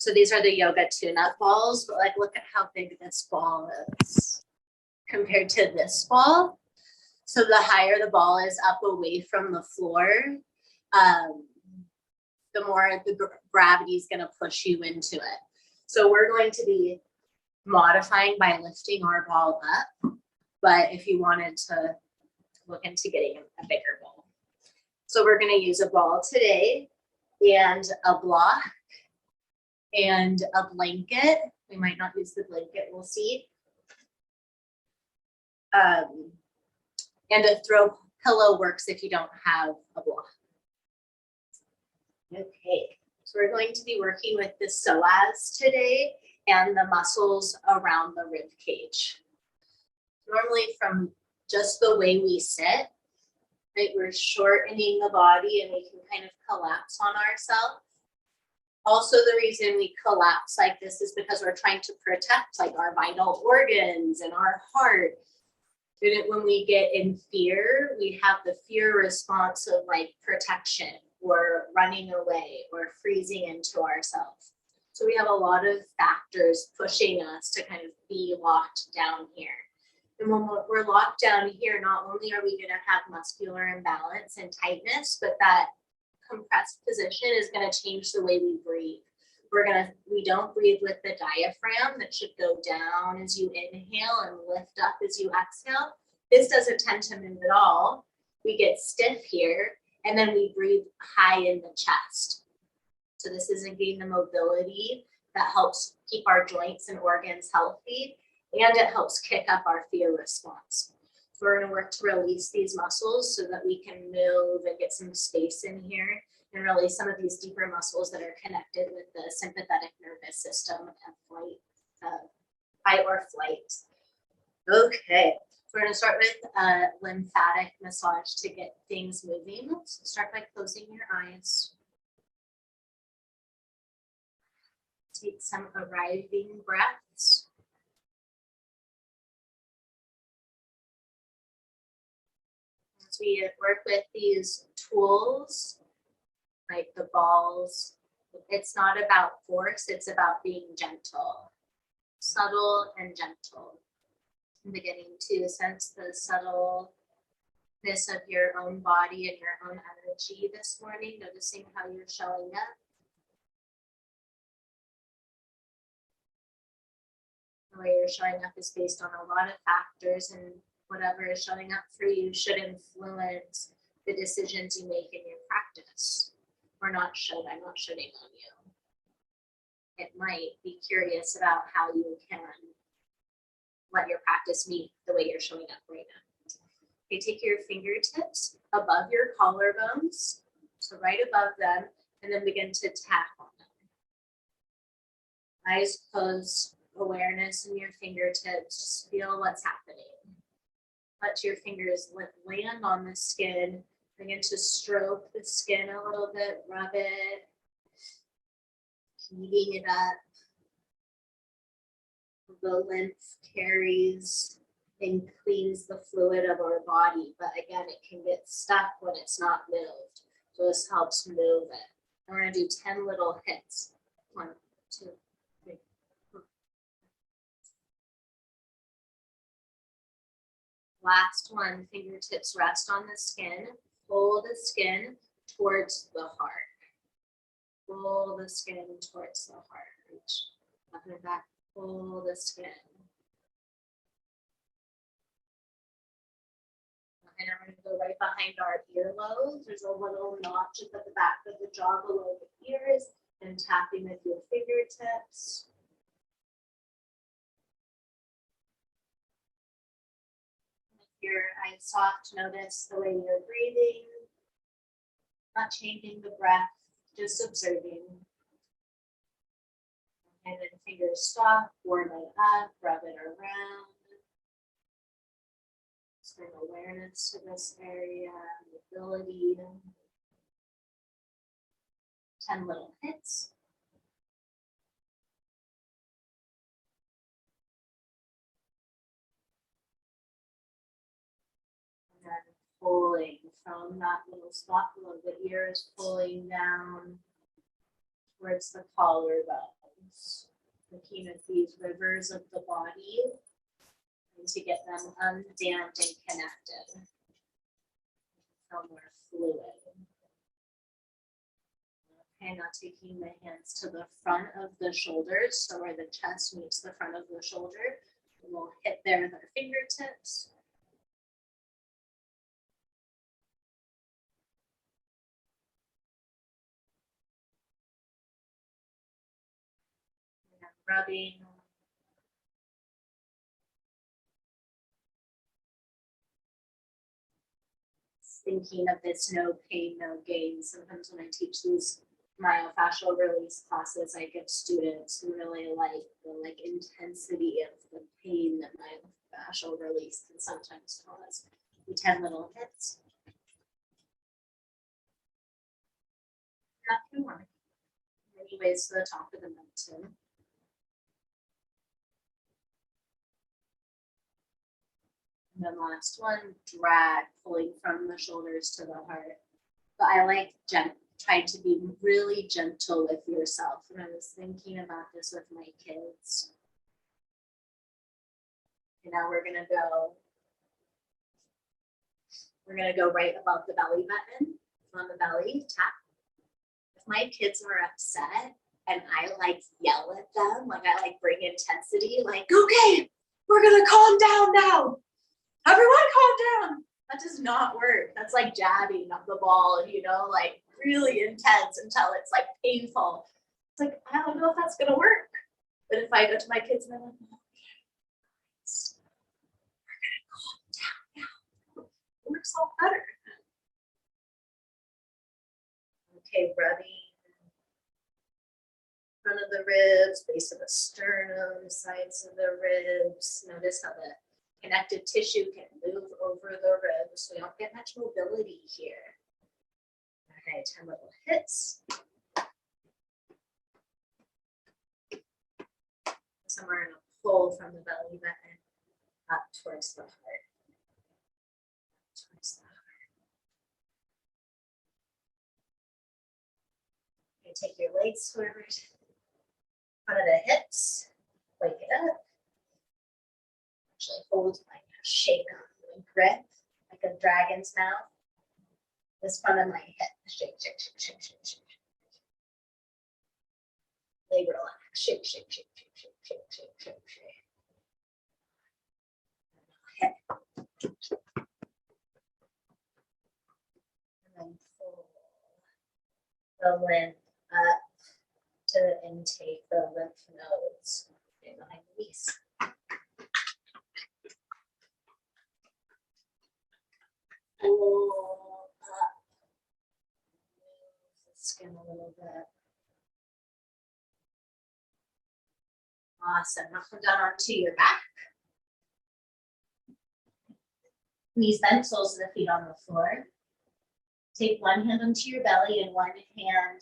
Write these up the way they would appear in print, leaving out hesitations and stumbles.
So these are the yoga tune-up balls, but like look at how big this ball is compared to this ball. So the higher the ball is up away from the floor, the more the gravity is going to push you into it. So we're going to be modifying by lifting our ball up. But if you wanted to look into getting a bigger ball. So we're going to use a ball today and a block and a blanket. We might not use the blanket, we'll see. And a throw pillow works if you don't have a block. Okay, so we're going to be working with the psoas today and the muscles around the rib cage. Normally from just the way we sit, right, we're shortening the body and we can kind of collapse on ourselves. Also, the reason we collapse like this is because we're trying to protect like our vital organs and our heart. When we get in fear, we have the fear response of like protection or running away or freezing into ourselves. So we have a lot of factors pushing us to kind of be locked down here. And when we're locked down here, not only are we going to have muscular imbalance and tightness, but that compressed position is going to change the way we breathe. We don't breathe with the diaphragm that should go down as you inhale and lift up as you exhale. This doesn't tend to move at all. We get stiff here and then we breathe high in the chest. So this is again the mobility that helps keep our joints and organs healthy, and it helps kick up our fear response. So we're going to work to release these muscles so that we can move and get some space in here and release some of these deeper muscles that are connected with the sympathetic nervous system and fight or flight. Okay, so we're going to start with a lymphatic massage to get things moving. So start by closing your eyes. Take some arriving breaths. As we work with these tools, like the balls, it's not about force, it's about being gentle, subtle and gentle. I'm beginning to sense the subtleness of your own body and your own energy this morning, noticing how you're showing up. The way you're showing up is based on a lot of factors, and whatever is showing up for you should influence the decisions you make in your practice. Or not should, I'm not shooting on you. It might be curious about how you can let your practice meet the way you're showing up right now. Okay, take your fingertips above your collarbones, so right above them, and then begin to tap on them. Eyes closed, awareness in your fingertips, just feel what's happening. Let your fingers land on the skin. Begin to stroke the skin a little bit, rub it, heating it up. The lymph carries and cleans the fluid of our body, but again, it can get stuck when it's not moved. So this helps move it. We're going to do 10 little hits. 1, 2, 3, 4. Last one, fingertips rest on the skin. Pull the skin towards the heart. Pull the skin towards the heart. Reach up and back. Pull the skin. And I'm going to go right behind our earlobes. There's a little notch at the back of the jaw below the ears, and tapping with your fingertips. Your eyes soft, notice the way you're breathing, not changing the breath, just observing. And then fingers stop, warm it up, rub it around. Just bring awareness to this area, mobility. 10 little hits. And then pulling from that little spot below the ears, pulling down towards the collarbone. hands, looking at these rivers of the body, and to get them undammed and connected. Feel more fluid. Okay, now taking the hands to the front of the shoulders, so where the chest meets the front of the shoulder, and we'll hit there with our fingertips. And rubbing. Thinking of this no pain, no gain. Sometimes when I teach these myofascial release classes, I get students who really like the intensity of the pain that myofascial release can sometimes cause. 10 little hits. That can work. Many ways to the top of the mountain. And then last one, drag, pulling from the shoulders to the heart. But I like try to be really gentle with yourself. And I was thinking about this with my kids. And now we're gonna go right above the belly button, on the belly, tap. If my kids are upset and I yell at them, I bring intensity, okay, we're gonna calm down now. Everyone calm down. That does not work. That's like jabbing up the ball, really intense until it's painful. It's I don't know if that's gonna work. But if I go to my kids and I'm like, we're gonna calm down now. It works all better. Okay, rubbing front of the ribs, base of the sternum, sides of the ribs. Notice how the connective tissue can move over the ribs. We don't get much mobility here. Okay, 10 little hits. Somewhere in a pull from the belly button up towards the heart. Towards the heart. Okay, take your legs forward. Front of the hips. Wake it up. Actually hold shake on grip like a dragon's mouth. This front of my head, shake, shake, shake, shake, shake, shake. Leg relax, shake, shake, shake, shake, shake, shake, shake, shake, shake. And then pull the lymph up to the intake, the lymph nodes behind the knees. Pull up, move the skin a little bit. Awesome. Now come down onto your back. Knees bent, soles of the feet on the floor. Take one hand onto your belly and one hand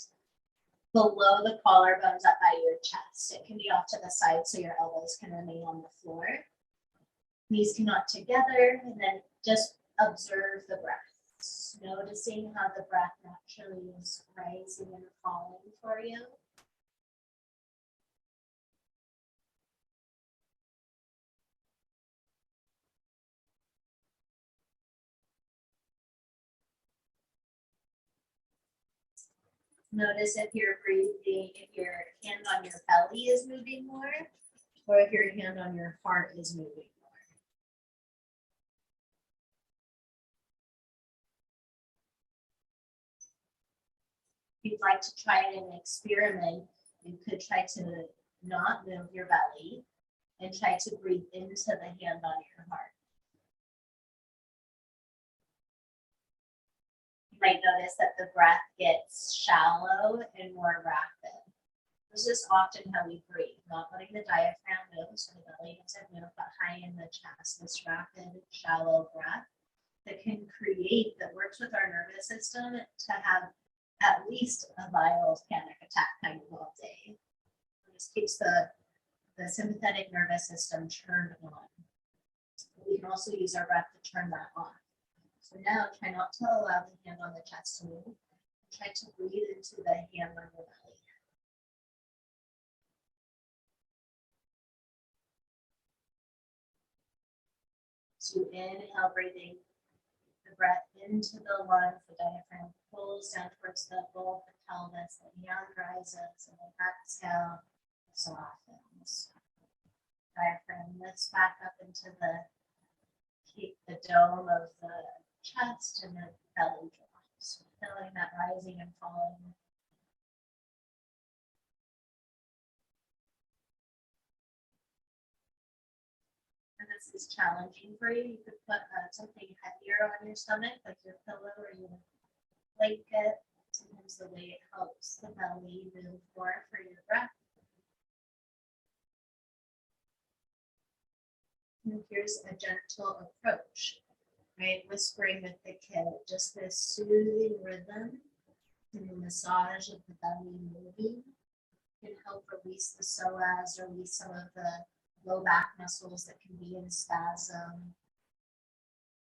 below the collarbones up by your chest. It can be off to the side so your elbows can remain on the floor. Knees can knot together, and then just observe the breath. Noticing how the breath naturally is rising and falling for you. Notice if you're breathing, if your hand on your belly is moving more, or if your hand on your heart is moving more. If you'd like to try an experiment, you could try to not move your belly and try to breathe into the hand on your heart. You might notice that the breath gets shallow and more rapid. This is often how we breathe, not letting the diaphragm move, so the belly doesn't move, but high in the chest, this rapid, shallow breath that can create, that works with our nervous system to have at least a viral panic attack kind of all day. This keeps the sympathetic nervous system turned on. We can also use our breath to turn that on. So now try not to allow the hand on the chest to move. Try to breathe into the hand on your belly. As you inhale, breathing the breath into the lungs, the diaphragm pulls down towards the bowl of the pelvis, the young rises, and then exhale, softens. Diaphragm lifts back up into the dome of the chest, and then belly drops, feeling that rising and falling. And this is challenging for you. You could put something heavier on your stomach, like your pillow or your blanket. Sometimes the weight helps the belly move more for your breath. And here's a gentle approach, right? Whispering with the kid, just this soothing rhythm and the massage of the belly moving can help release the psoas, release some of the low back muscles that can be in spasm.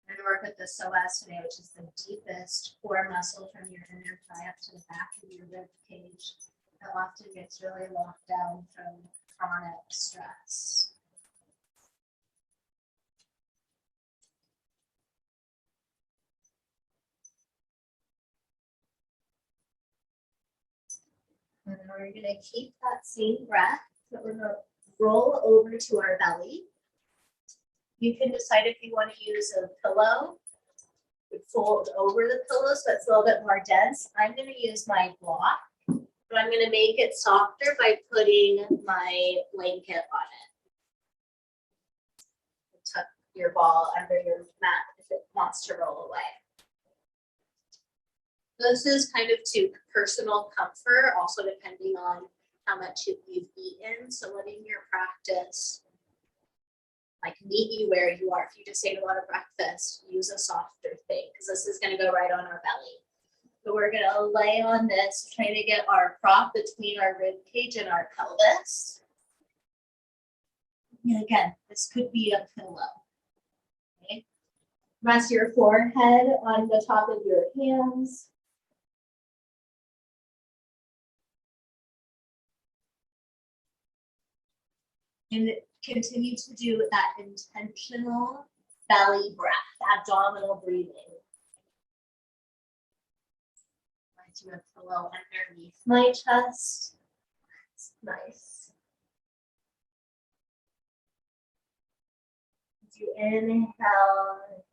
I'm going to work with the psoas today, which is the deepest core muscle from your inner thigh up to the back of your rib cage that often gets really locked down from chronic stress. And then we're going to keep that same breath, but we're going to roll over to our belly. You can decide if you want to use a pillow, fold over the pillow so it's a little bit more dense. I'm going to use my block, but I'm going to make it softer by putting my blanket on it. Tuck your ball under your mat if it wants to roll away. This is kind of to personal comfort, also depending on how much you've eaten. So letting your practice like meet you where you are. If you just ate a lot of breakfast, use a softer thing because this is going to go right on our belly. So we're going to lay on this, trying to get our prop between our rib cage and our pelvis. And again, this could be a pillow. Okay. Rest your forehead on the top of your hands. And continue to do that intentional belly breath, abdominal breathing. I do a pillow underneath my chest. That's nice. As you inhale,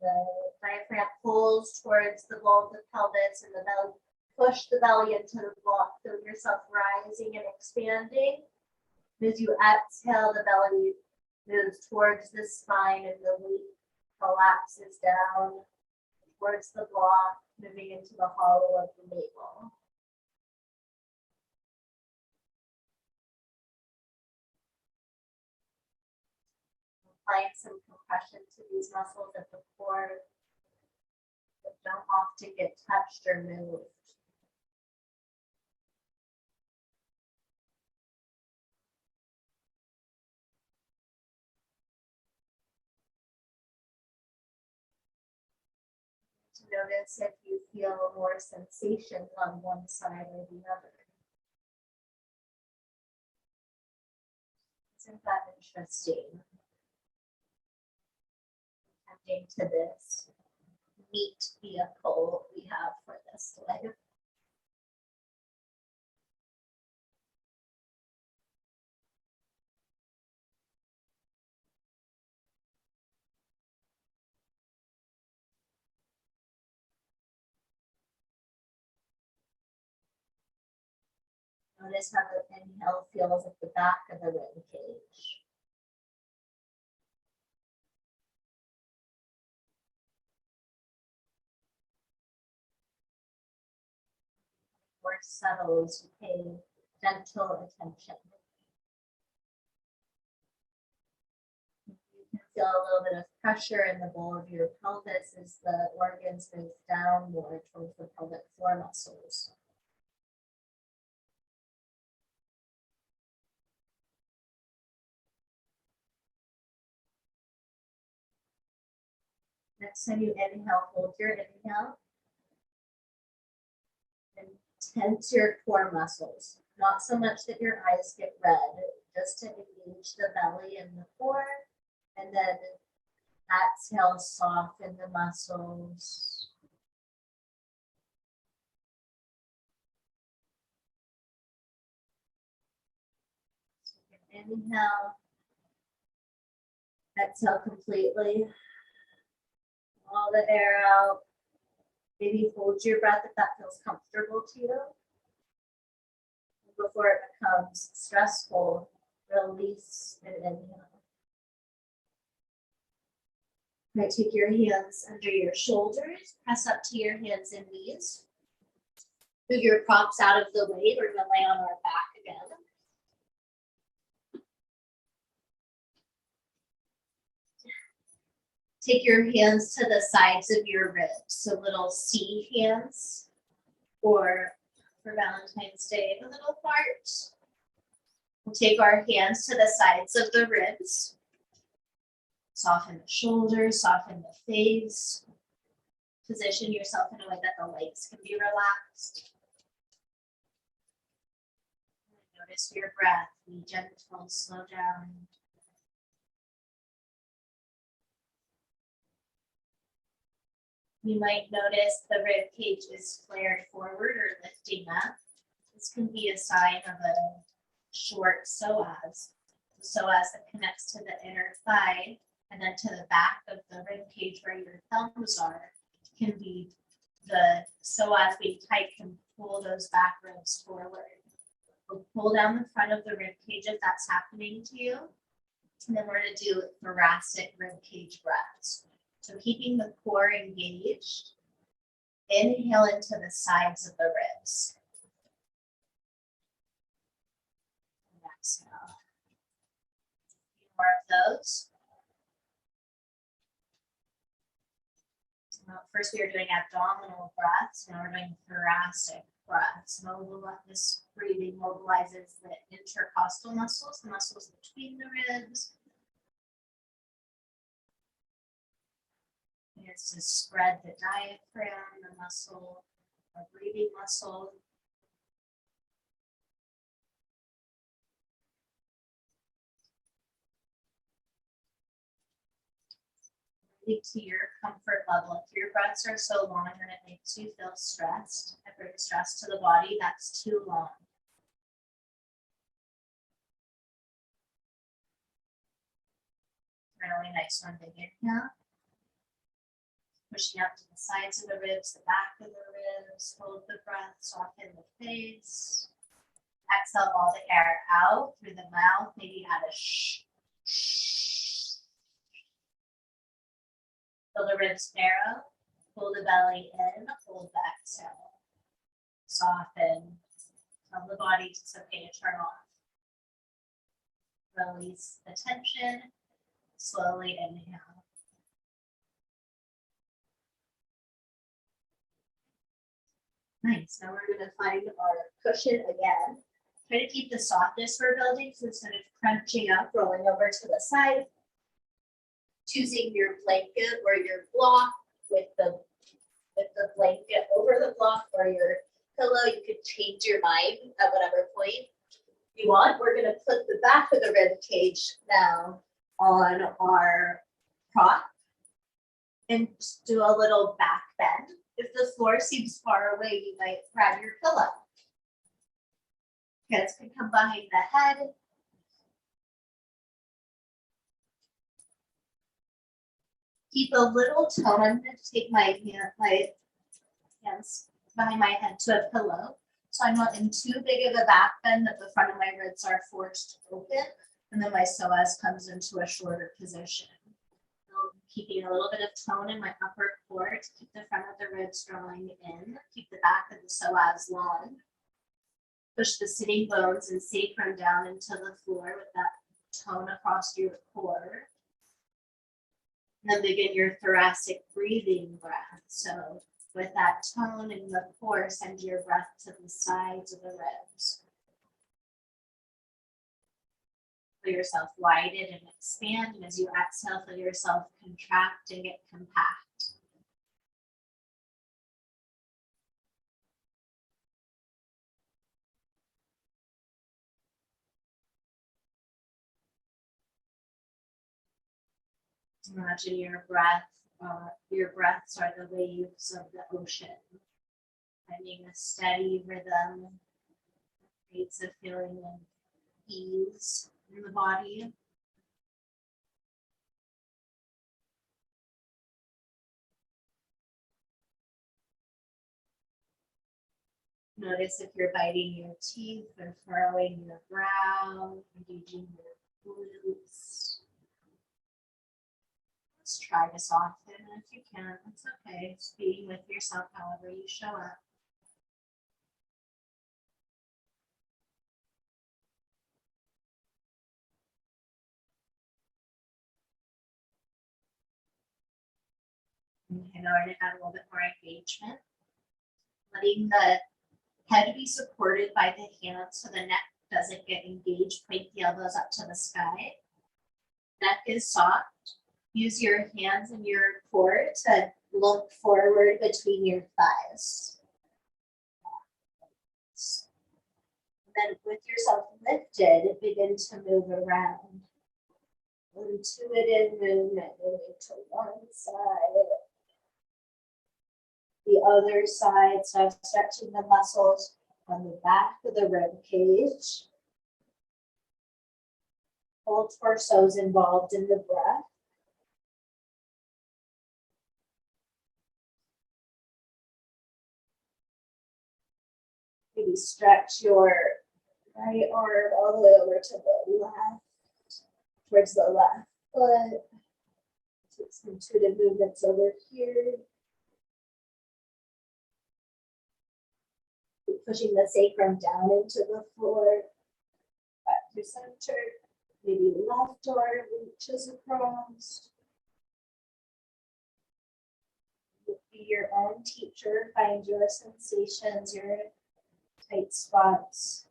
the diaphragm pulls towards the bowl of the pelvis and the belly. Push the belly into the block. Feel yourself rising and expanding. As you exhale, the belly moves towards the spine and the weight collapses down towards the block, moving into the hollow of the navel. Applying some compression to these muscles at the core that don't often get touched or moved. Notice if you feel more sensation on one side or the other. Isn't that interesting? Attending to this neat vehicle we have for this life. Notice how the inhale feels at the back of the rib cage. More subtle as you pay gentle attention. You can feel a little bit of pressure in the bowl of your pelvis as the organs move down more towards the pelvic floor muscles. Next time you inhale, hold your inhale. And tense your core muscles. Not so much that your eyes get red, just to engage the belly and the core. And then Exhale, soften the muscles. So you can inhale. Exhale completely. All the air out. Maybe hold your breath if that feels comfortable to you. Before it becomes stressful, release and inhale. Now take your hands under your shoulders, press up to your hands and knees. Move your props out of the way. We're going to lay on our back again. Take your hands to the sides of your ribs, so little C hands, or for Valentine's Day, the little heart. We'll take our hands to the sides of the ribs. Soften the shoulders, soften the face. Position yourself in a way that the legs can be relaxed. Notice your breath. Be gentle, slow down. You might notice the rib cage is flared forward or lifting up. This can be a sign of a short psoas. The psoas that connects to the inner thigh and then to the back of the rib cage where your thumbs are can be the psoas being tight can pull those back ribs forward. We'll pull down the front of the rib cage if that's happening to you. And then we're going to do thoracic rib cage breaths. So keeping the core engaged, inhale into the sides of the ribs. And exhale. A few more of those. So first we were doing abdominal breaths, now we're doing thoracic breaths. This breathing mobilizes the intercostal muscles, the muscles between the ribs. It's to spread the diaphragm, the muscle, or breathing muscle. Breathe to your comfort level. If your breaths are so long and it makes you feel stressed, and bring stress to the body, that's too long. Really nice one, big inhale. Pushing up to the sides of the ribs, the back of the ribs, hold the breath, soften the face. Exhale all the air out through the mouth, maybe add a shh, shh. Feel the ribs narrow, pull the belly in, hold the exhale. Soften, tell the body it's okay to turn off. Release the tension, slowly inhale. Nice. Now we're going to find our cushion again. Try to keep the softness we're building, so instead of crunching up, rolling over to the side, choosing your blanket or your block with the blanket over the block or your pillow. You could change your mind at whatever point you want. We're going to put the back of the rib cage now on our prop and just do a little back bend. If the floor seems far away, you might grab your pillow. Hands can come behind the head. Keep a little tone. I'm going to take my hands behind my head to a pillow. So I'm not in too big of a back bend that the front of my ribs are forced open. And then my psoas comes into a shorter position. Keeping a little bit of tone in my upper core to keep the front of the ribs drawing in. Keep the back of the psoas long. Push the sitting bones and sacrum down into the floor with that tone across your core. And then begin your thoracic breathing breath. So with that tone in the core, send your breath to the sides of the ribs. Feel yourself widen and expand, and as you exhale, feel yourself contract and get compact. Imagine your breath. Your breaths are the waves of the ocean, finding a steady rhythm, creates a feeling of ease in the body. Notice if you're biting your teeth or furrowing your brow, engaging your glutes. Let's try this often, and if you can't, it's okay. Just being with yourself however you show up. Okay, now we're going to add a little bit more engagement. Letting the head be supported by the hands so the neck doesn't get engaged. Point the elbows up to the sky. Neck is soft. Use your hands and your core to look forward between your thighs. Then with yourself lifted, begin to move around. Intuitive movement, moving to one side. The other side, so stretching the muscles on the back of the rib cage. Whole torso is involved in the breath. Maybe stretch your right arm all the way over to the left, towards the left foot. Take some intuitive movements over here. Keep pushing the sacrum down into the floor. Back to center. Maybe left arm reaches across. Be your own teacher. Find your sensations, your tight spots.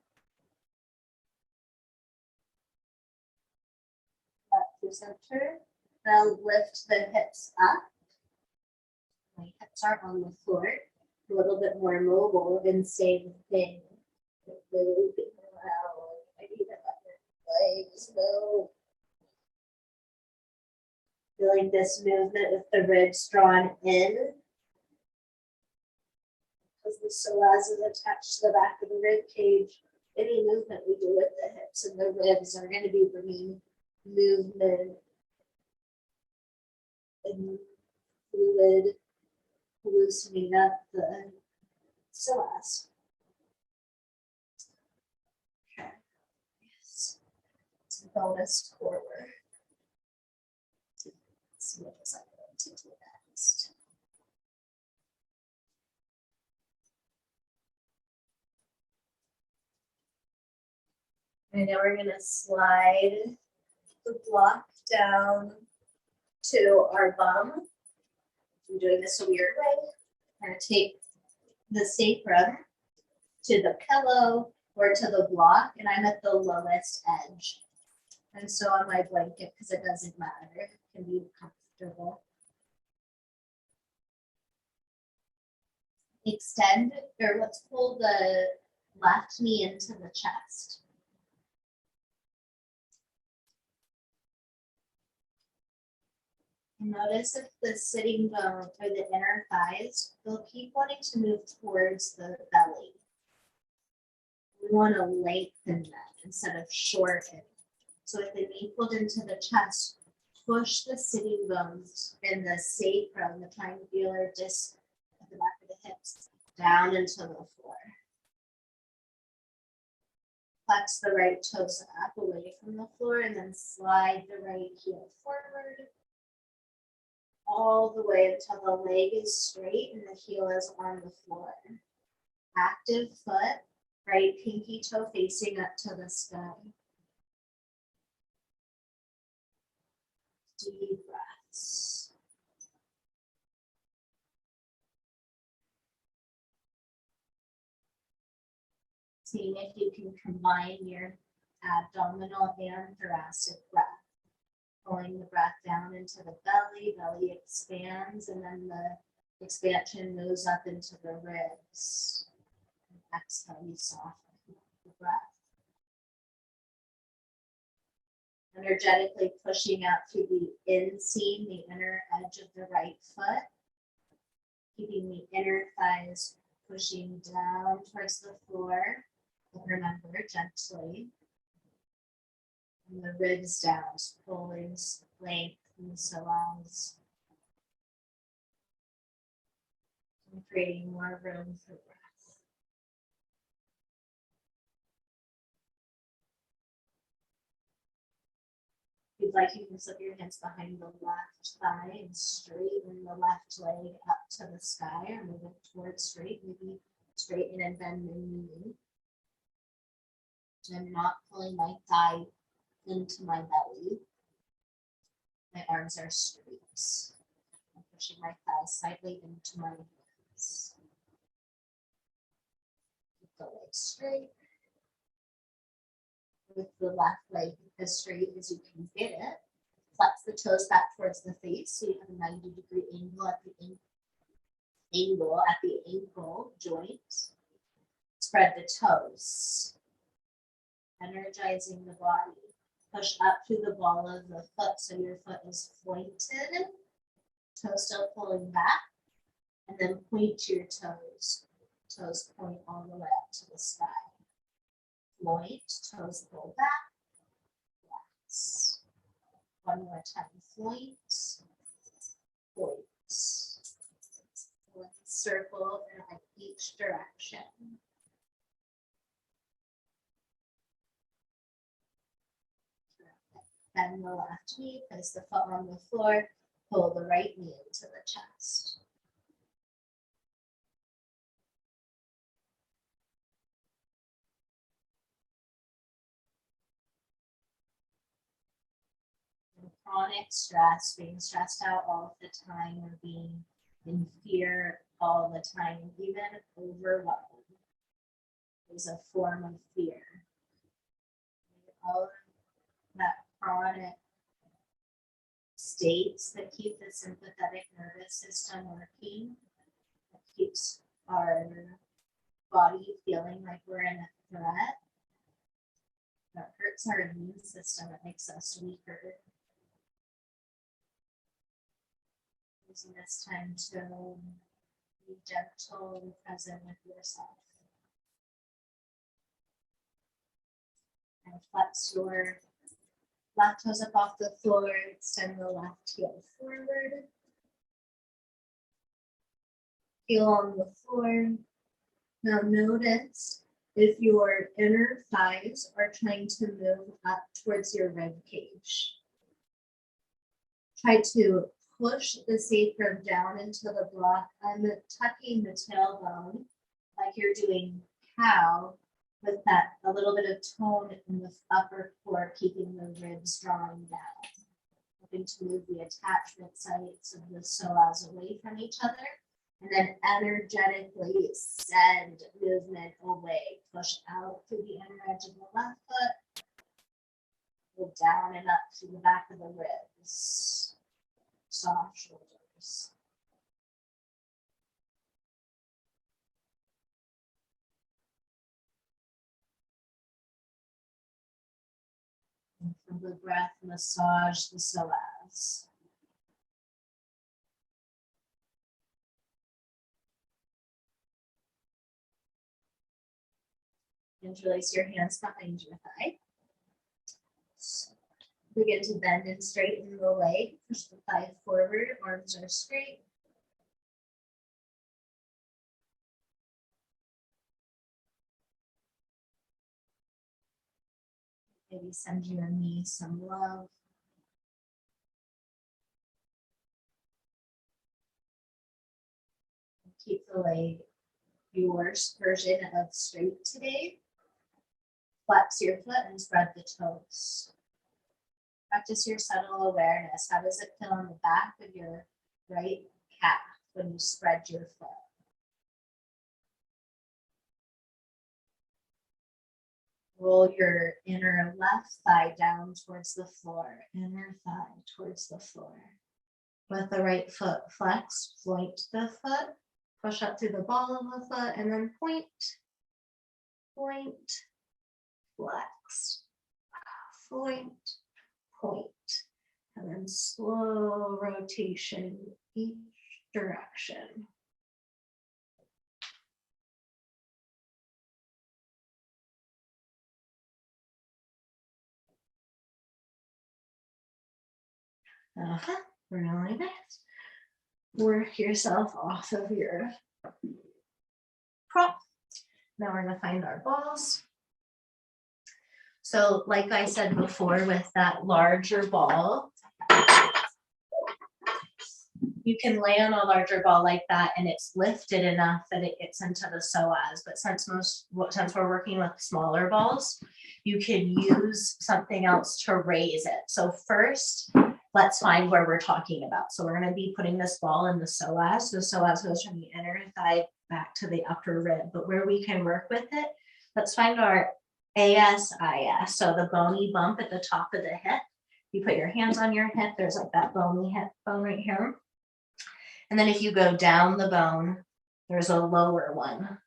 Back to center. Now lift the hips up. My hips are on the floor. A little bit more mobile and same thing. Moving around. I need to let your legs move. Feeling this movement with the ribs drawn in. Because the psoas is attached to the back of the rib cage. Any movement we do with the hips and the ribs are going to be bringing movement and fluid, loosening up the psoas. Okay. Yes. It's a bonus core work. Let's see what else I'm going to do next. And now we're going to slide the block down to our bum. I'm doing this a weird way. I'm going to take the sacrum to the pillow or to the block, and I'm at the lowest edge. And so on my blanket, because it doesn't matter, it can be comfortable. Extend, or let's pull the left knee into the chest. Notice if the sitting bone or the inner thighs will keep wanting to move towards the belly. We want to lengthen that instead of shorten. So with the knee pulled into the chest, push the sitting bones and the sacrum, the triangular disc at the back of the hips, down into the floor. Flex the right toes up away from the floor and then slide the right heel forward. All the way until the leg is straight and the heel is on the floor. Active foot, right pinky toe facing up to the sky. Deep breaths. Seeing if you can combine your abdominal and thoracic breath. Pulling the breath down into the belly, belly expands, and then the expansion moves up into the ribs. And exhale, you soften the breath. Energetically pushing out through the inseam, the inner edge of the right foot. Keeping the inner thighs pushing down towards the floor. But remember, gently. And the ribs down, pulling length in the psoas. And creating more room for breath. If you'd like, you can slip your hands behind the left thigh and straighten the left leg up to the sky or move it towards straight. Maybe straighten and bend the knee. I'm not pulling my thigh into my belly. My arms are straight. I'm pushing my thighs slightly into my hands. Keep the leg straight. With the left leg as straight as you can get it. Flex the toes back towards the face so you have a 90-degree angle at the ankle joint. Spread the toes. Energizing the body. Push up through the ball of the foot so your foot is pointed. Toes still pulling back. And then point your toes. Toes point all the way up to the sky. Point, toes pull back. Relax. One more time. Point. Point. Let's circle in each direction. Bend the left knee, place the foot on the floor, pull the right knee into the chest. And chronic stress, being stressed out all the time or being in fear all the time, even overwhelmed, is a form of fear. All of that chronic states that keep the sympathetic nervous system working, that keeps our body feeling like we're in a threat, that hurts our immune system, it makes us weaker. Using this time to be gentle and present with yourself. And flex your left toes up off the floor, extend the left heel forward. Heel on the floor. Now notice if your inner thighs are trying to move up towards your rib cage. Try to push the sacrum down into the block. I'm tucking the tailbone like you're doing cow, with that a little bit of tone in the upper core, keeping the ribs drawing down. Hoping to move the attachment sites of the psoas away from each other, and then energetically send movement away. Push out through the inner edge of the left foot, go down and up to the back of the ribs. Soft shoulders. And from the breath, massage the psoas. Interlace your hands behind your thigh. Begin to bend and straighten the leg. Push the thigh forward, arms are straight. Maybe send your knee some love. Keep the leg your version of straight today. Flex your foot and spread the toes. Practice your subtle awareness. How does it feel on the back of your right calf when you spread your foot? Roll your inner left thigh down towards the floor. Inner thigh towards the floor. With the right foot flexed, point the foot. Push up through the ball of the foot and then point, point, flex, point, point. And then slow rotation each direction. Really nice. Work yourself off of your prop. Now we're gonna find our balls. So like I said before, with that larger ball, you can lay on a larger ball like that and it's lifted enough that it gets into the psoas. But since we're working with smaller balls, you can use something else to raise it. So first, let's find where we're talking about. So we're going to be putting this ball in the psoas. The psoas goes from the inner thigh back to the upper rib. But where we can work with it, let's find our ASIS. So the bony bump at the top of the hip. You put your hands on your hip. There's like that bony hip bone right here. And then if you go down the bone, there's a lower one.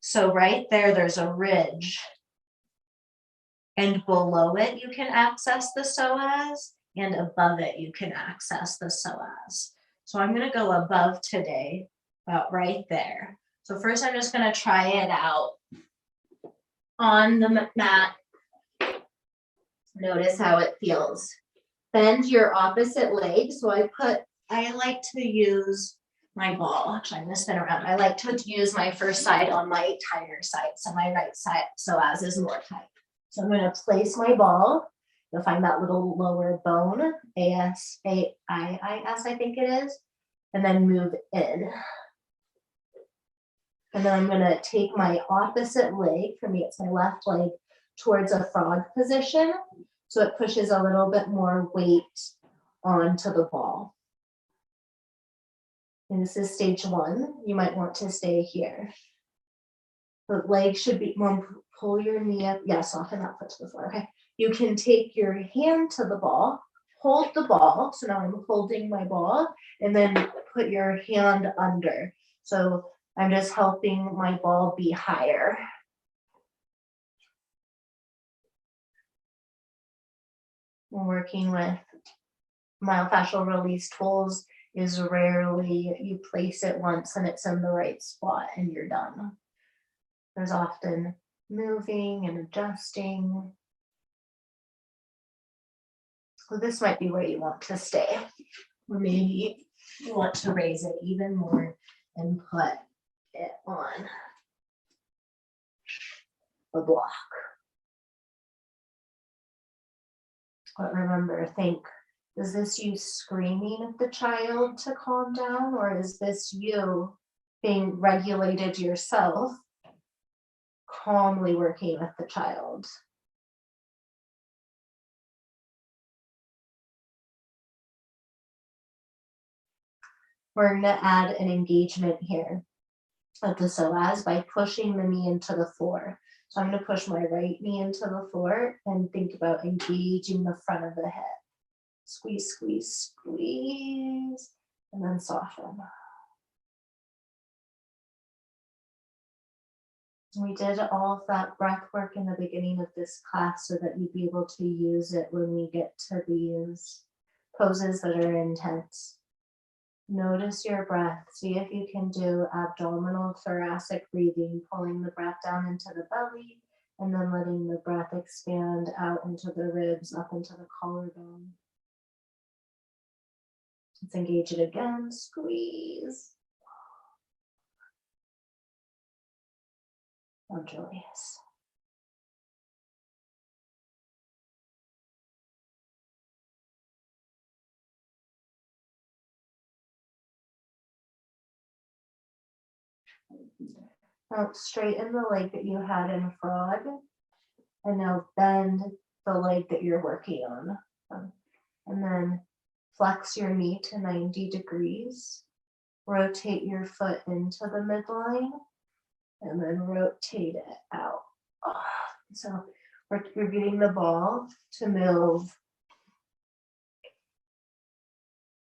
So right there, there's a ridge. And below it, you can access the psoas. And above it, you can access the psoas. So I'm going to go above today, about right there. So first, I'm just going to try it out on the mat. Notice how it feels. Bend your opposite leg. So I like to use my ball. Actually, I'm going to spin around. I like to use my first side on my tighter side. So my right side psoas is more tight. So I'm going to place my ball. You'll find that little lower bone, ASIS, I think it is, and then move in. And then I'm going to take my opposite leg, for me it's my left leg, towards a frog position. So it pushes a little bit more weight onto the ball. And this is stage 1. You might want to stay here. The leg should be more, pull your knee up. Yeah, soften that foot to the floor. Okay. You can take your hand to the ball, hold the ball. So now I'm holding my ball, and then put your hand under. So I'm just helping my ball be higher. When working with myofascial release tools is rarely you place it once and it's in the right spot and you're done. There's often moving and adjusting. So this might be where you want to stay. Or maybe you want to raise it even more and put it on the block. But remember, think, is this you screaming at the child to calm down, or is this you being regulated yourself, calmly working with the child? We're going to add an engagement here of the psoas by pushing the knee into the floor. So I'm going to push my right knee into the floor and think about engaging the front of the head. Squeeze, squeeze, squeeze, and then soften. We did all of that breath work in the beginning of this class so that you'd be able to use it when we get to these poses that are intense. Notice your breath. See if you can do abdominal thoracic breathing, pulling the breath down into the belly and then letting the breath expand out into the ribs, up into the collarbone. Let's engage it again. Squeeze. And release. Now straighten the leg that you had in frog, and now bend the leg that you're working on. And then flex your knee to 90 degrees. Rotate your foot into the midline, and then rotate it out. So we're getting the ball to move,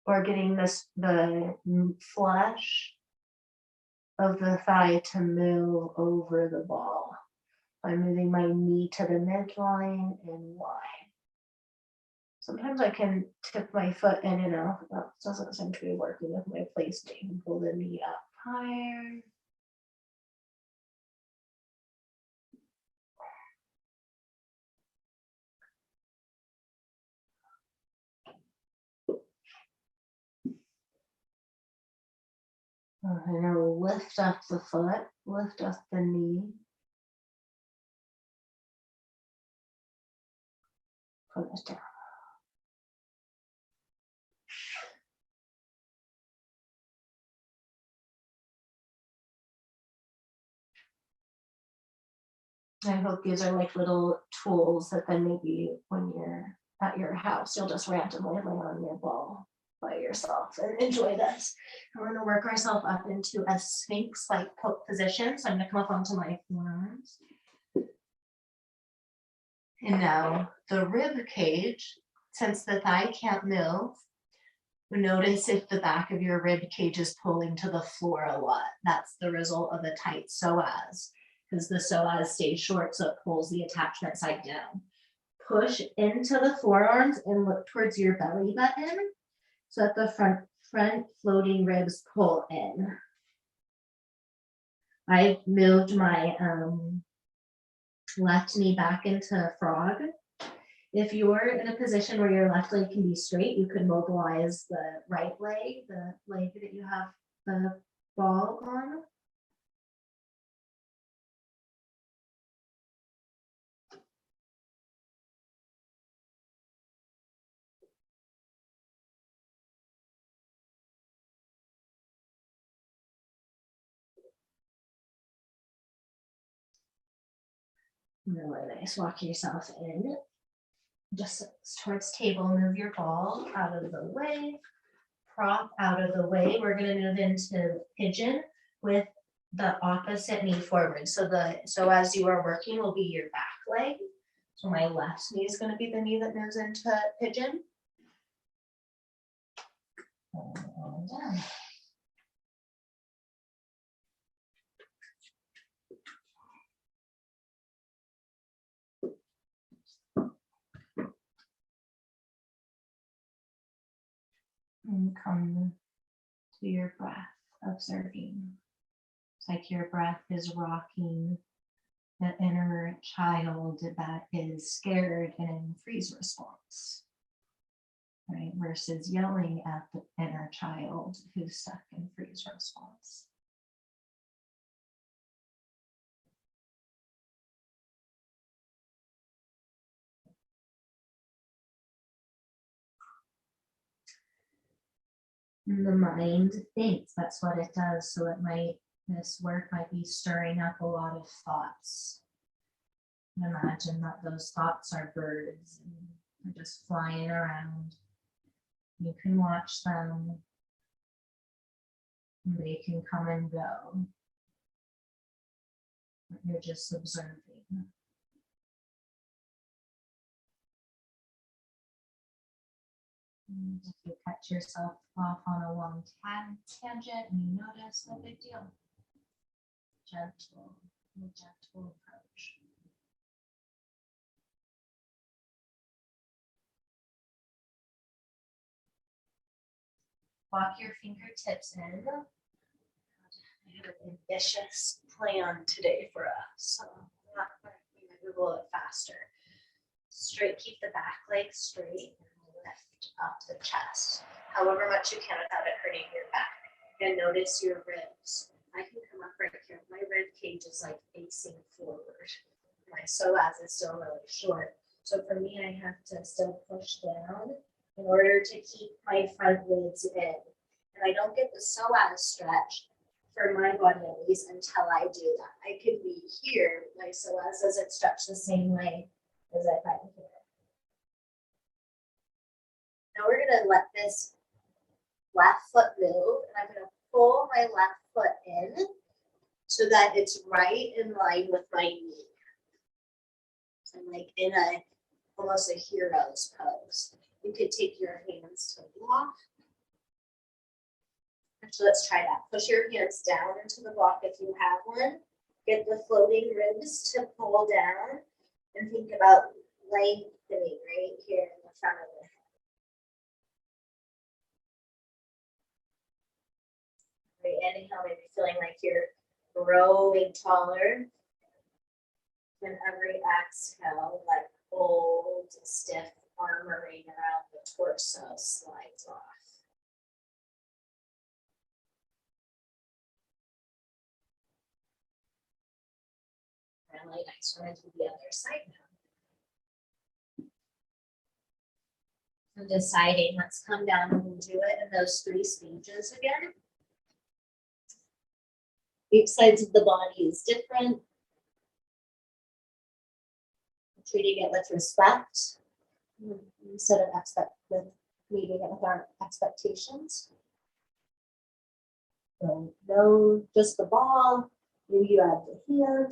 or getting the flesh of the thigh to move over the ball. I'm moving my knee to the midline and wide. Sometimes I can tip my foot in and out. That doesn't seem to be working with my placement. Pull the knee up higher. And now we'll lift up the foot, lift up the knee. Put it down. I hope these are like little tools that then maybe when you're at your house, you'll just randomly lay on your ball by yourself and enjoy this. We're going to work ourselves up into a sphinx-like position. So I'm going to come up onto my forearms. And now the rib cage, since the thigh can't move, notice if the back of your rib cage is pulling to the floor a lot. That's the result of a tight psoas, because the psoas stays short, so it pulls the attachment side down. Push into the forearms and look towards your belly button so that the front floating ribs pull in. I've moved my left knee back into frog. If you're in a position where your left leg can be straight, you could mobilize the right leg, the leg that you have the ball on. Really nice. Walk yourself in. Just towards table, move your ball out of the way, prop out of the way. We're going to move into pigeon with the opposite knee forward. So as you are working will be your back leg. So my left knee is going to be the knee that moves into pigeon. And down. And come to your breath, observing. It's like your breath is rocking the inner child that is scared and in freeze response, right? Versus yelling at the inner child who's stuck in freeze response. And the mind thinks, that's what it does. So this work might be stirring up a lot of thoughts. Imagine that those thoughts are birds and they're just flying around. You can watch them. They can come and go. But you're just observing. And if you cut yourself off on a long tangent and you notice, no big deal. Gentle approach. Walk your fingertips in. I have an ambitious plan today for us, so we might move a little faster. Straight, keep the back leg straight and lift up the chest, however much you can without it hurting your back. And notice your ribs. I can come up right here. My rib cage is like facing forward. My psoas is still really short. So for me, I have to still push down in order to keep my front ribs in. And I don't get the psoas stretch for my body at least until I do that. I could be here, my psoas doesn't stretch the same way as if I'm here. Now we're gonna let this left foot move, and I'm gonna pull my left foot in so that it's right in line with my knee. So I'm like in almost a hero's pose. You could take your hands to block. So let's try that. Push your hands down into the block if you have one. Get the floating ribs to pull down and think about lengthening right here in the front of the head. Right, inhale, maybe feeling like you're growing taller. And every exhale, like old, stiff armoring around the torso slides off. Really nice. We're going to do the other side now. I'm deciding, let's come down and we'll do it in those 3 stages again. Each side of the body is different. Treating it with respect instead of meeting it with our expectations. So no, just the ball. Maybe you add the hand.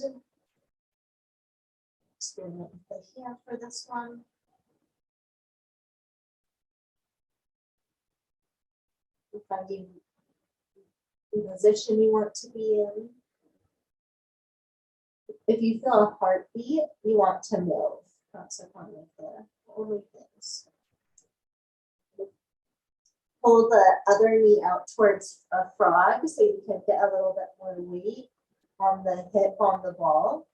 Experiment with the hand for this one. Finding the position you want to be in. If you feel a heartbeat, you want to move. That's one of the only things. Pull the other knee out towards a frog so you can get a little bit more weight on the hip on the ball.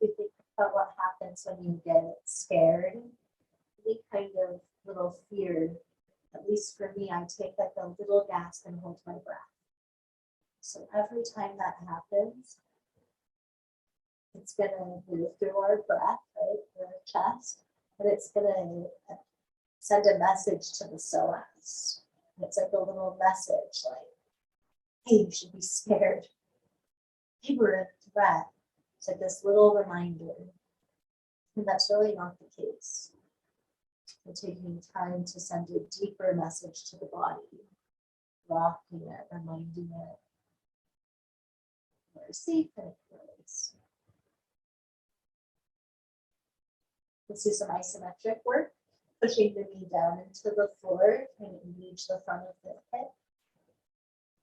If you think about what happens when you get scared, any kind of little fear, at least for me, I take like a little gasp and hold my breath. So every time that happens, it's going to move through our breath, right, through our chest, but it's going to send a message to the psoas. It's like a little message like, hey, you should be scared. Hey, we're in threat. It's like this little reminder. And that's really not the case. We're taking time to send a deeper message to the body, rocking it, reminding it we're safe in a place. Let's do some isometric work, pushing the knee down into the floor and engage the front of the hip.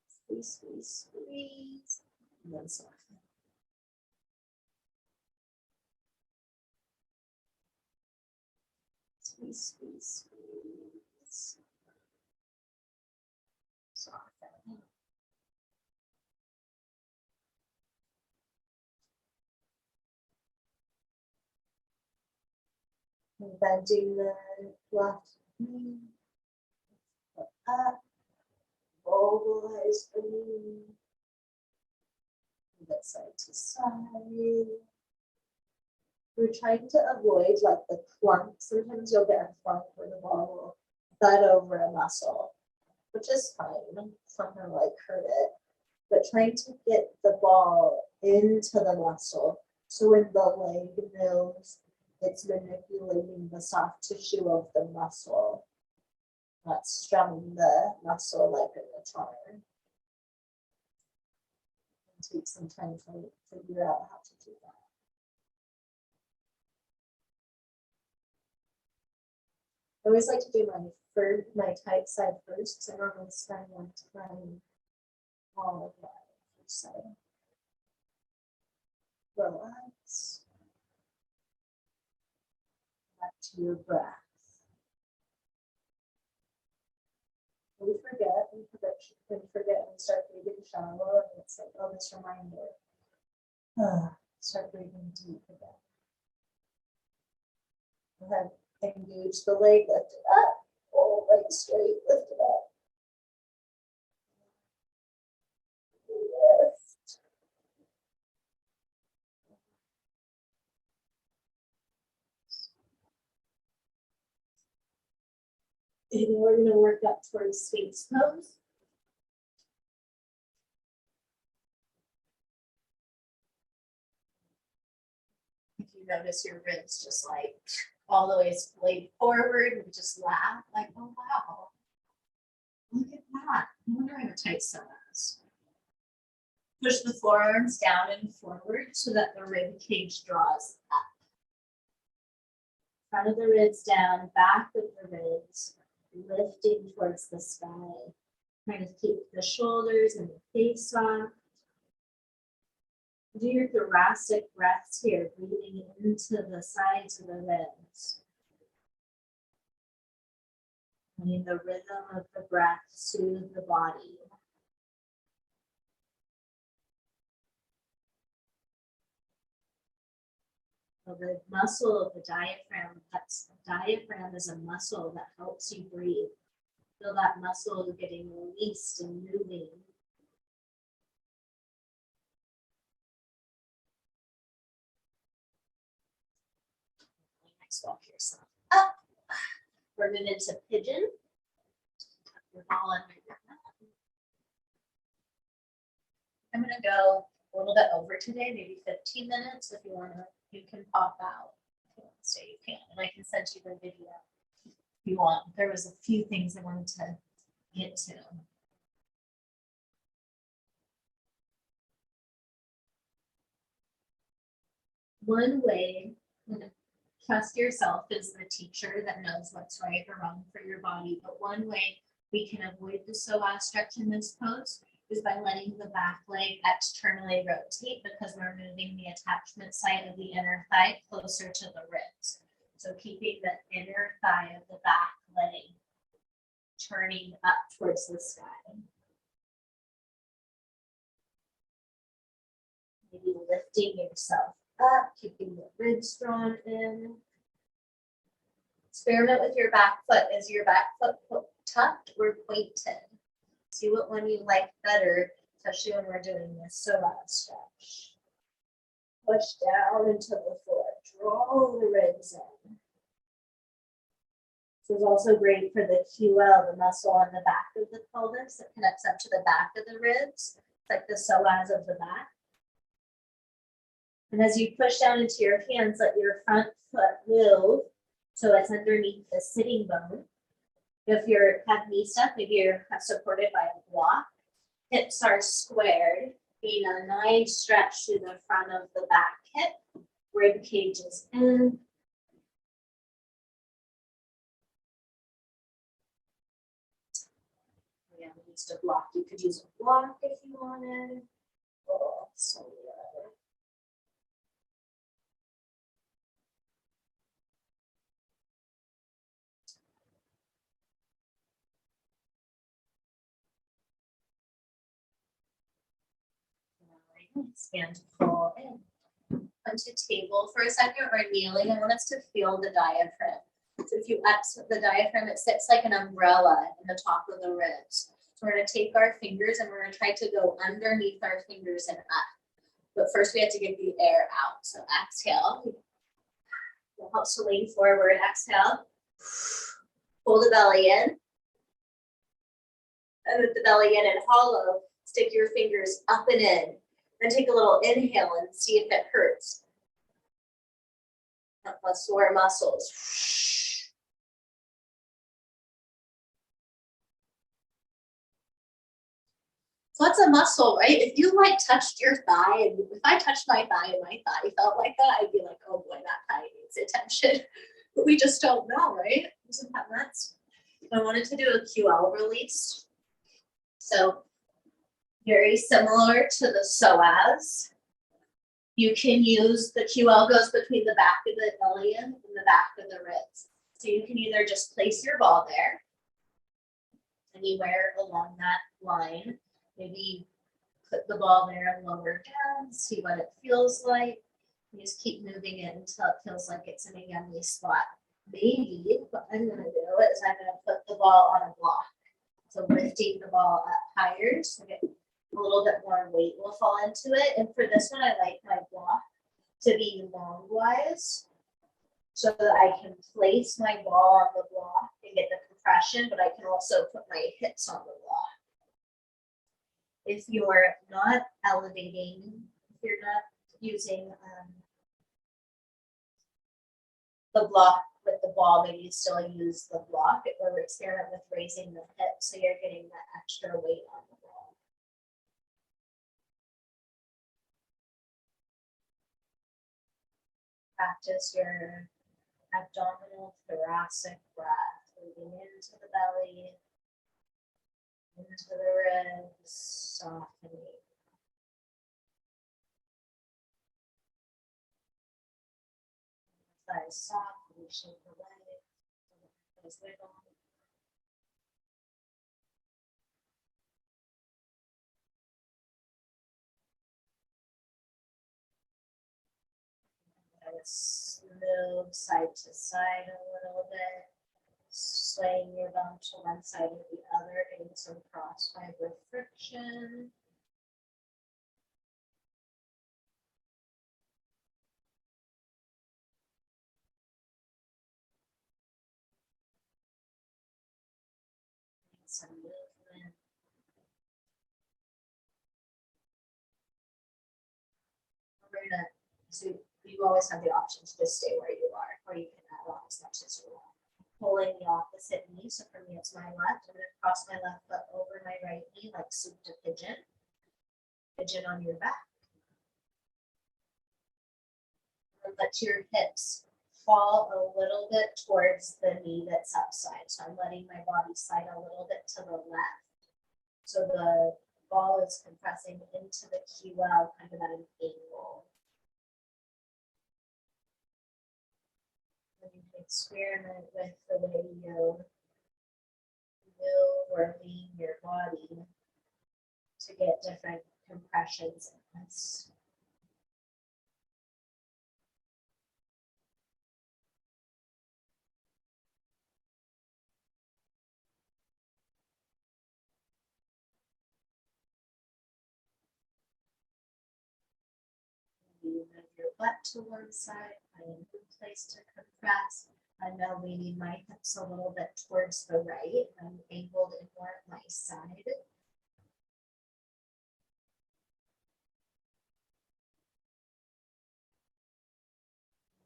Squeeze, squeeze, squeeze, and then soften. Squeeze, squeeze, squeeze. Soften. And bending the left knee up, mobilize the knee, move it side to side. We're trying to avoid like the clunk. Sometimes you'll get a clunk where the ball will thud over a muscle, which is fine. It's not gonna like hurt it, but trying to get the ball into the muscle. So when the leg moves, it's manipulating the soft tissue of the muscle, not strumming the muscle like a guitar. It takes some time to figure out how to do that. I always like to do my tight side first, because I normally spend more time all of that first side. Relax. Back to your breath. We forget and start breathing shallow, and it's like, oh, this reminder. Start breathing deep again. Go ahead, engage the leg, lift it up, pull leg straight, lift it up. Lift. And we're going to work up towards Sphinx pose. If you notice your ribs just like all the way splayed forward, and just laugh like, oh wow, look at that. I wonder how tight psoas. Push the forearms down and forward so that the rib cage draws up. Front of the ribs down, back of the ribs, lifting towards the sky. Trying to keep the shoulders and the face soft. Do your thoracic breaths here, breathing into the sides of the ribs. Letting the rhythm of the breath soothe the body. So the muscle of the diaphragm, diaphragm is a muscle that helps you breathe. Feel that muscle getting released and moving. Nice, walk yourself up. We're moving to pigeon. Tuck your ball under your mat. I'm gonna go a little bit over today, maybe 15 minutes. If you wanna, you can pop out. If you want to stay, you can. And I can send you the video if you want. There was a few things I wanted to get to. One way, trust yourself is the teacher that knows what's right or wrong for your body. But one way we can avoid the psoas stretch in this pose is by letting the back leg externally rotate, because we're moving the attachment site of the inner thigh closer to the ribs. So keeping the inner thigh of the back leg turning up towards the sky. Maybe lifting yourself up, keeping the ribs drawn in. Experiment with your back foot. Is your back foot tucked or pointed? See what one you like better, especially when we're doing this psoas stretch. Push down into the floor. Draw the ribs in. This is also great for the QL, the muscle on the back of the pelvis that connects up to the back of the ribs. It's like the psoas of the back. And as you push down into your hands, let your front foot move so it's underneath the sitting bone. If you have knee stuff, maybe you're supported by a block. Hips are squared, being a nice stretch through the front of the back hip. Rib cage is in. We have used a block. You could use a block if you wanted. Oh, so good. Expand, pull in. Onto table for a second or kneeling. I want us to feel the diaphragm. So if you exhale the diaphragm, it sits like an umbrella in the top of the ribs. So we're going to take our fingers and we're going to try to go underneath our fingers and up. But first we have to get the air out. So exhale. It helps to lean forward. Exhale. Pull the belly in. And with the belly in and hollow, stick your fingers up and in. Then take a little inhale and see if it hurts. Sore muscles. So that's a muscle, right? If you like touched your thigh, and if I touched my thigh and my thigh felt like that, I'd be like, oh boy, that thigh needs attention. But we just don't know, right? Isn't that nuts? I wanted to do a QL release. So very similar to the psoas. You can use the QL goes between the back of the ilium and the back of the ribs. So you can either just place your ball there, anywhere along that line. Maybe put the ball there and lower down, see what it feels like. You just keep moving it until it feels like it's in a yummy spot. Maybe what I'm going to do is I'm going to put the ball on a block. So lifting the ball up higher, so get a little bit more weight will fall into it. And for this one, I like my block to be long-wise so that I can place my ball on the block and get the compression, but I can also put my hips on the block. If you're not elevating, if you're not using the block with the ball, maybe you still use the block or experiment with raising the hips so you're getting that extra weight on the ball. Practice your abdominal thoracic breath, moving into the belly, into the ribs, softening. Thighs soft, we shake the leg, thighs wiggle. Let's move side to side a little bit, swaying your bum to one side or the other, getting some cross fiber friction. Some movement. We're gonna, so you always have the option to just stay where you are, or you can add on as much as you want. Pulling the opposite knee, so for me it's my left. I'm gonna cross my left foot over my right knee like soup to pigeon. Pigeon on your back. And let your hips fall a little bit towards the knee that's upside. So I'm letting my body slide a little bit to the left. So the ball is compressing into the QL kind of at an angle. And you can experiment with the way you move or lean your body to get different compressions in this. You move your butt to one side, find a good place to compress. I'm now leaning my hips a little bit towards the right. I'm angled in more at my side. The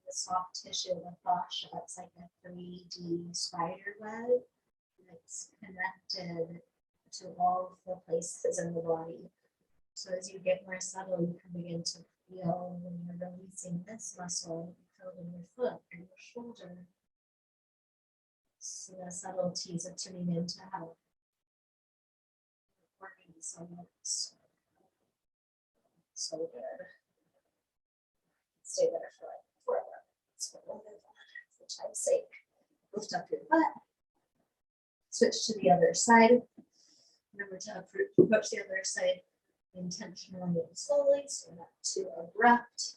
soft tissue of the fascia, it's like a 3D spider web. It's connected to all of the places in the body. So as you get more subtle, you can begin to feel when you're releasing this muscle, you feel it in your foot or your shoulder. See the subtleties of tuning into how organs looks. So good. Stay there for like forever. So we'll move on for time's sake. Lift up your butt. Switch to the other side. Remember to approach the other side intentionally and slowly, so not too abrupt.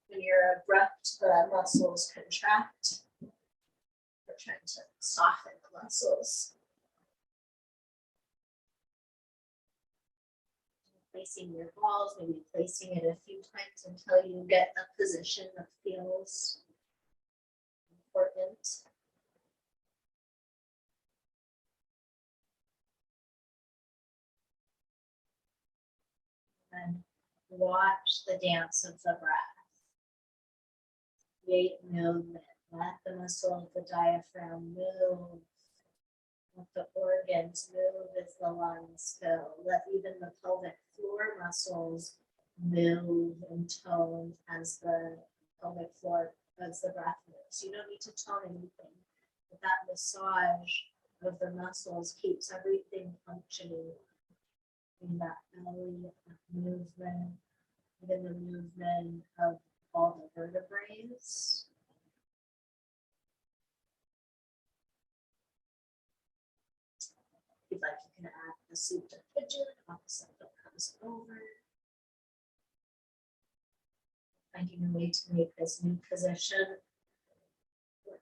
When you're abrupt, the muscles contract. We're trying to soften the muscles. Placing your balls, maybe placing it a few times until you get a position that feels important. And watch the dance of the breath. Create movement. Let the muscle of the diaphragm move. Let the organs move as the lungs go. Let even the pelvic floor muscles move and tone as the pelvic floor, as the breath moves. You don't need to tone anything, but that massage of the muscles keeps everything functioning in that belly, that movement, even the movement of all the vertebrae. If you'd like, you can add the soup to pigeon, opposite that comes over. Finding a way to make this new position work.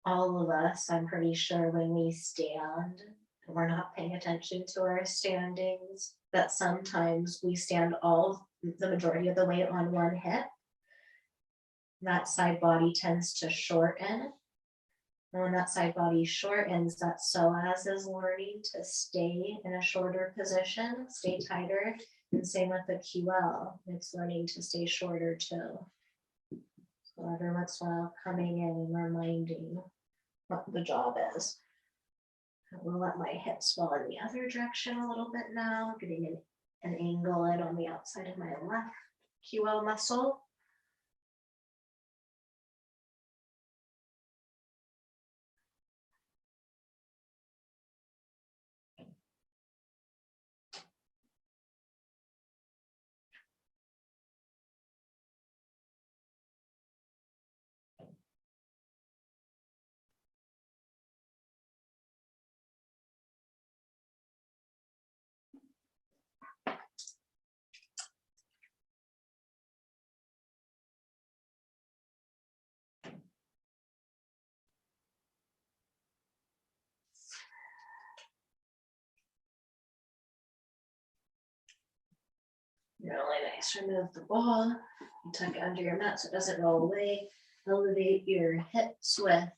All of us, I'm pretty sure, when we stand, we're not paying attention to our standings, that sometimes we stand the majority of the way on one hip. That side body tends to shorten. And when that side body shortens, that psoas is learning to stay in a shorter position, stay tighter. And same with the QL, it's learning to stay shorter too. So every once in a while coming in and reminding what the job is. I will let my hips fall in the other direction a little bit now, getting an angle in on the outside of my left QL muscle. Really nice. Remove the ball. You tuck it under your mat so it doesn't roll away. Elevate your hips with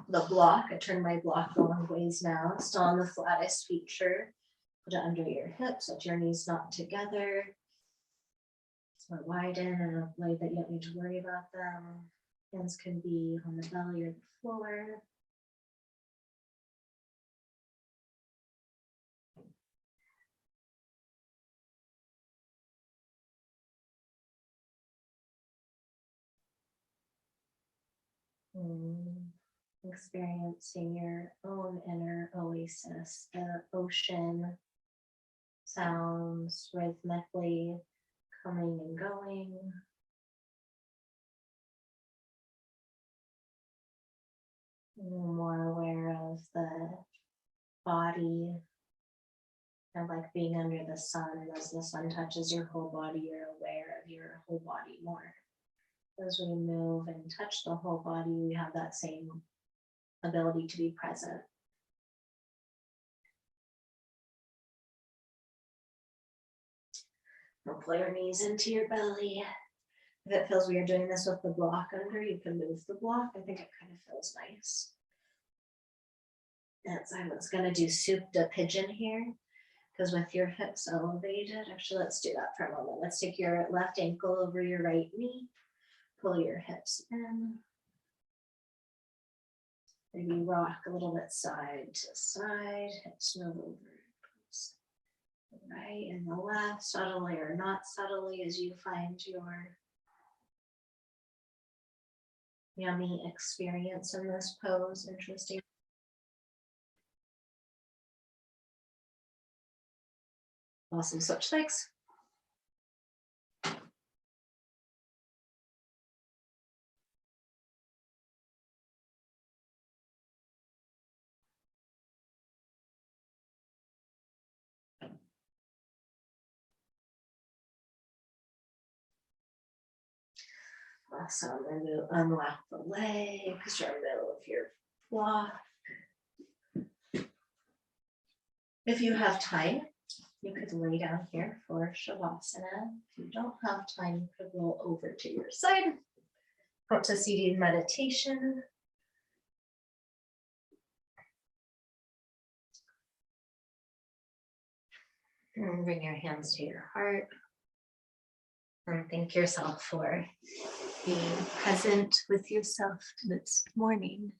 the block. I turn my block long ways now. Still on the flattest feature. Put it under your hips so your knees not together. So widen and avoid that you don't need to worry about them. Hands can be on the belly or the floor. Experiencing your own inner oasis, the ocean sounds rhythmically coming and going. More aware of the body, and like being under the sun, and as the sun touches your whole body, you're aware of your whole body more. As we move and touch the whole body, we have that same ability to be present. Pull your knees into your belly. If it feels weird doing this with the block under, you can move the block. I think it kind of feels nice. And I was going to do soup to pigeon here, because with your hips elevated, actually, let's do that for a moment. Let's take your left ankle over your right knee. Pull your hips in. Maybe rock a little bit side to side. Hips move over. The right and the left, subtly or not subtly, as you find your yummy experience in this pose. Interesting. Awesome. Switch legs. Awesome. And you unlock the legs, you're in the middle of your block. If you have time, you could lay down here for Shavasana. If you don't have time, you could roll over to your side. Go to seated meditation. And bring your hands to your heart. And thank yourself for being present with yourself this morning.